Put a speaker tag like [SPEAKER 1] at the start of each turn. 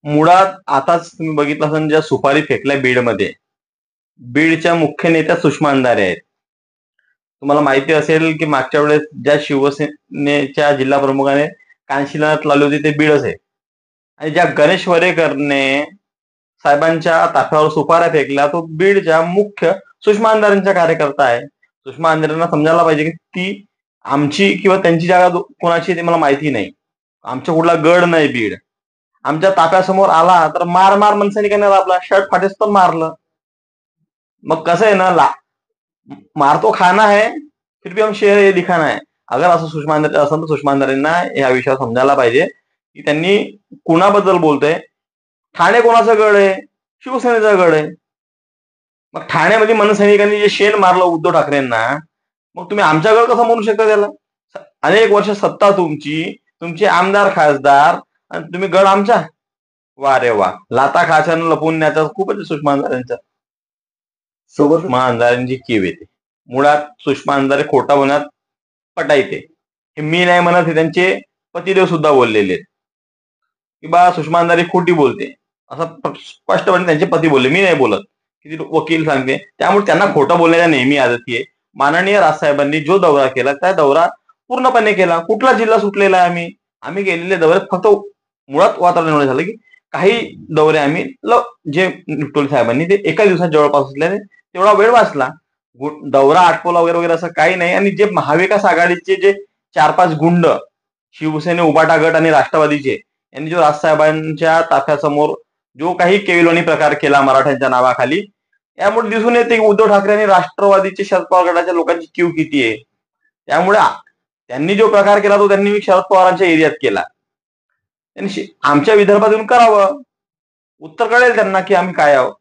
[SPEAKER 1] मुळात आताच तुम्ही बघितलं असेल ज्या सुपारी फेकल्या बीडमध्ये, बीडच्या मुख्य नेत्या सुषमा अंधारे आहेत. तुम्हाला माहिती असेल की मागच्या वेळेस ज्या शिवसेनेच्या जिल्हा प्रमुखाने कानशिलात लावली होती ते बीडच आहे. आणि ज्या गणेश वरेकरने साहेबांच्या ताफ्यावर सुपाऱ्या फेकल्या तो बीडच्या मुख्य सुषमा अंधारेंचा कार्यकर्ता आहे. सुषमा अंधारेंना समजायला पाहिजे की ती आमची किंवा त्यांची जागा कोणाची ते मला माहिती नाही. आमच्या कुठला गड नाही बीड. आमच्या ताफ्यासमोर आला तर मार मार मनसैनिकांनी आपला शर्ट फाटेस पण मारलं. मग कसं आहे ना, मार तो खाना है फिर भी हम शेर ये दिखाना है. अगर असं सुषमा अंधारे असं तर सुषमा अंधारेंना या विषयावर समजायला पाहिजे की त्यांनी कुणाबद्दल बोलतोय. ठाणे कोणाचा गड आहे? शिवसेनेचा गड आहे. मग ठाण्यामध्ये मनसैनिकांनी जे शेण मारलं उद्धव ठाकरेंना, मग तुम्ही आमच्या गड कसं म्हणू शकता त्याला? अनेक वर्ष सत्ता तुमचे आमदार खासदार आणि तुम्ही गड आमचा. वा रे वा, लाता खायचा लपून न्यायचा खूपच सुषमा अंधारेंचा. सुषमा अंधारेंची कीव येते. मुळात सुषमा अंधारे खोटा बोलण्यात पटायते. हे मी नाही म्हणत, हे त्यांचे पतिदेव सुद्धा बोललेले आहेत की बा सुषमा अंधारे खोटी बोलते, असं स्पष्टपणे त्यांचे पती बोलले. मी नाही बोलत, किती वकील सांगते. त्यामुळे त्यांना खोटं बोलण्याच्या नेहमी आदती आहे. माननीय राजसाहेबांनी जो दौरा केला त्या दौरा पूर्णपणे केला. कुठला जिल्हा सुटलेला आहे? आम्ही गेलेले दौरे फक्त मुळात वातावरण झालं की काही दौरे आम्ही जे निपटोले साहेबांनी ते एका दिवसात जवळपास असल्याने तेवढा वेळ वाचला. दौरा आटपवला वगैरे वगैरे असं काही नाही. आणि जे महाविकास आघाडीचे जे 4-5 गुंड, शिवसेने, उबाटा गट आणि राष्ट्रवादीचे, यांनी जो राजसाहेबांच्या ताफ्यासमोर जो काही केविलवाणी प्रकार केला मराठ्यांच्या नावाखाली, यामुळे दिसून येते की उद्धव ठाकरे आणि राष्ट्रवादीचे शरद पवार गटाच्या लोकांची क्यू किती आहे. त्यामुळे त्यांनी जो प्रकार केला तो त्यांनी शरद पवारांच्या एरियात केला. त्यांनी आमच्या विदर्भात येऊन करावं, उत्तर कळेल त्यांना की आम्ही काय आहोत.